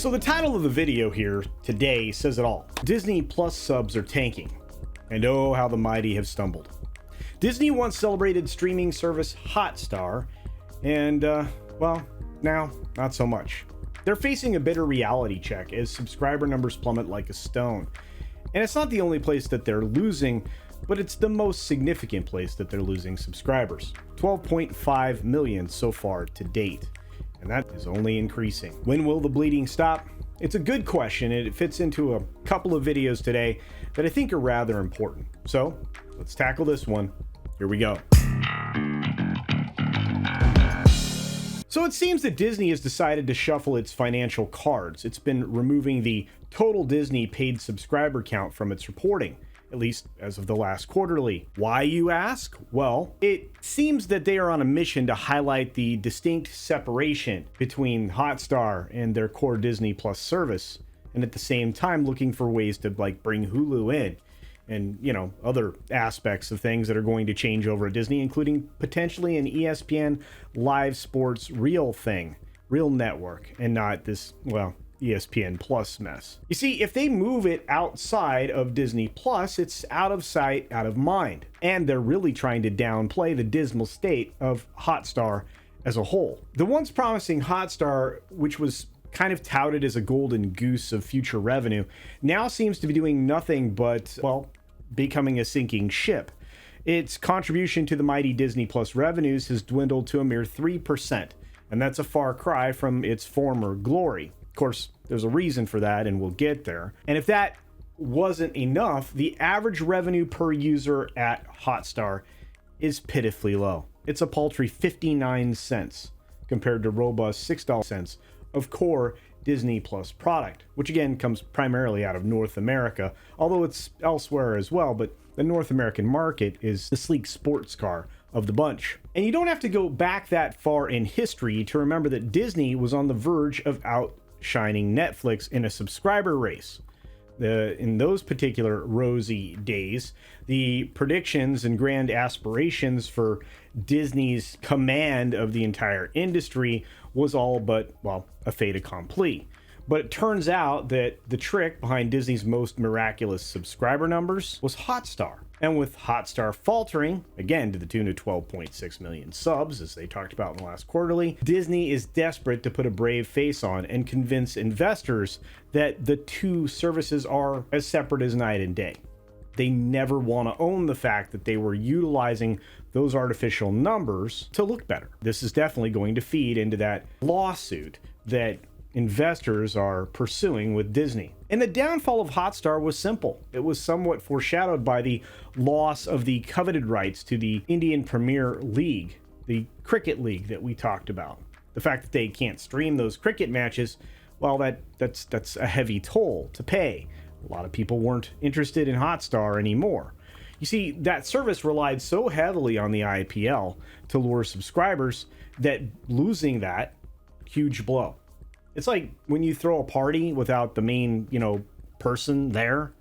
So the title of the video here today says it all. Disney Plus subs are tanking, and oh how the mighty have stumbled. Disney once celebrated streaming service Hotstar, and well, now not so much. They're facing a bitter reality check as subscriber numbers plummet like a stone. And it's not the only place that they're losing, but it's the most significant place that they're losing subscribers. 12.5 million so far to date. And that is only increasing. When will the bleeding stop? It's a good question, and it fits into a couple of videos today that I think are rather important. So let's tackle this one. Here we go. So it seems that Disney has decided to shuffle its financial cards. It's been removing the total Disney paid subscriber count from its reporting, at least as of the last quarterly. Why, you ask? Well, it seems that they are on a mission to highlight the distinct separation between Hotstar and their core Disney Plus service, and at the same time looking for ways to bring Hulu in and, other aspects of things that are going to change over at Disney, including potentially an ESPN live sports real network, and not this, ESPN Plus mess. You see, if they move it outside of Disney Plus, it's out of sight, out of mind. And they're really trying to downplay the dismal state of Hotstar as a whole. The once promising Hotstar, which was kind of touted as a golden goose of future revenue, now seems to be doing nothing but, becoming a sinking ship. Its contribution to the mighty Disney Plus revenues has dwindled to a mere 3%, and that's a far cry from its former glory. Of course, there's a reason for that, and we'll get there. And if that wasn't enough, the average revenue per user at Hotstar is pitifully low. It's a paltry 59 cents compared to robust $6 of core Disney Plus product, which again comes primarily out of North America, although it's elsewhere as well, but the North American market is the sleek sports car of the bunch. And you don't have to go back that far in history to remember that Disney was on the verge of outshining Netflix in a subscriber race. In those particular rosy days, the predictions and grand aspirations for Disney's command of the entire industry was all but, a fait accompli. But it turns out that the trick behind Disney's most miraculous subscriber numbers was Hotstar. And with Hotstar faltering, again to the tune of 12.6 million subs, as they talked about in the last quarterly, Disney is desperate to put a brave face on and convince investors that the two services are as separate as night and day. They never want to own the fact that they were utilizing those artificial numbers to look better. This is definitely going to feed into that lawsuit that investors are pursuing with Disney. And the downfall of Hotstar was simple. It was somewhat foreshadowed by the loss of the coveted rights to the Indian Premier League, the cricket league that we talked about. The fact that they can't stream those cricket matches, that's a heavy toll to pay. A lot of people weren't interested in Hotstar anymore. You see, that service relied so heavily on the IPL to lure subscribers that losing that, huge blow. It's like when you throw a party without the main, person there,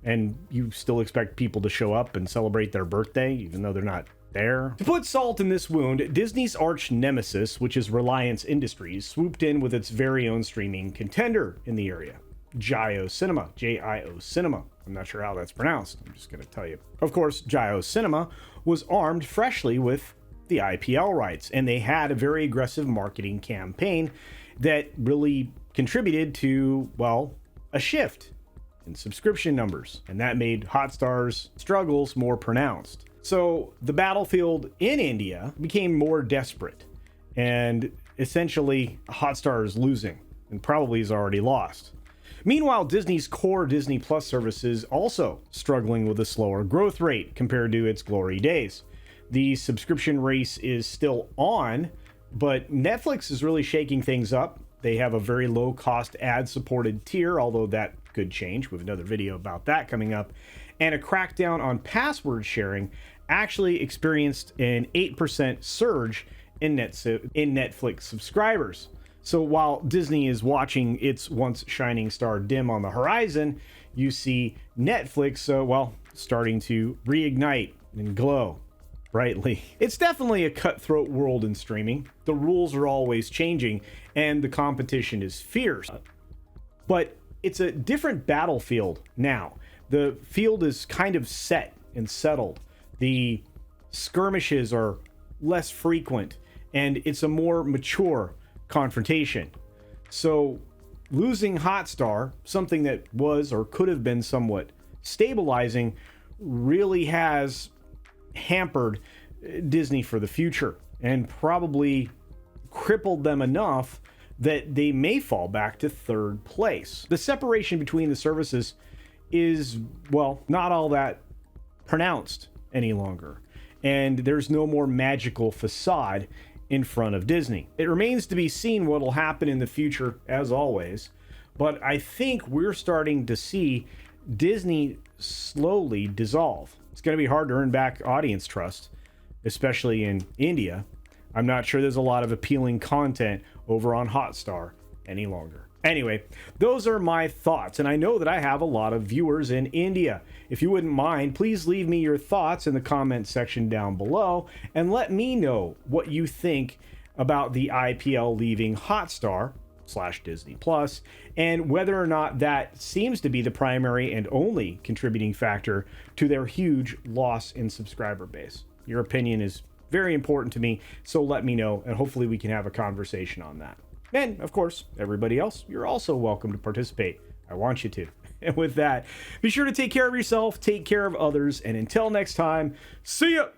and you still expect people to show up and celebrate their birthday, even though they're not there. To put salt in this wound, Disney's arch nemesis, which is Reliance Industries, swooped in with its very own streaming contender in the area. Jio Cinema, J-I-O Cinema. I'm not sure how that's pronounced. I'm just going to tell you. Of course, Jio Cinema was armed freshly with the IPL rights, and they had a very aggressive marketing campaign that really contributed to, a shift in subscription numbers, and that made Hotstar's struggles more pronounced. So the battlefield in India became more desperate, and essentially Hotstar is losing and probably is already lost. Meanwhile, Disney's core Disney Plus services also struggling with a slower growth rate compared to its glory days. The subscription race is still on, but Netflix is really shaking things up. They have a very low cost ad supported tier, although that could change. We have another video about that coming up. And a crackdown on password sharing actually experienced an 8% surge in Netflix subscribers. So while Disney is watching its once shining star dim on the horizon, you see Netflix, starting to reignite and glow brightly. It's definitely a cutthroat world in streaming. The rules are always changing, and the competition is fierce. But it's a different battlefield now. The field is kind of set and settled. The skirmishes are less frequent, and it's a more mature confrontation. So losing Hotstar, something that was or could have been somewhat stabilizing, really has hampered Disney for the future and probably crippled them enough that they may fall back to third place. The separation between the services is, well, not all that pronounced any longer, and there's no more magical facade in front of Disney. It remains to be seen what will happen in the future, as always, but I think we're starting to see Disney slowly dissolve. It's going to be hard to earn back audience trust, especially in India. I'm not sure there's a lot of appealing content over on Hotstar any longer. Anyway, those are my thoughts, and I know that I have a lot of viewers in India. If you wouldn't mind, please leave me your thoughts in the comment section down below, and let me know what you think about the IPL leaving Hotstar/Disney Plus, and whether or not that seems to be the primary and only contributing factor to their huge loss in subscriber base. Your opinion is very important to me, so let me know, and hopefully we can have a conversation on that. And, of course, everybody else, you're also welcome to participate. I want you to. And with that, be sure to take care of yourself, take care of others, and until next time, see ya!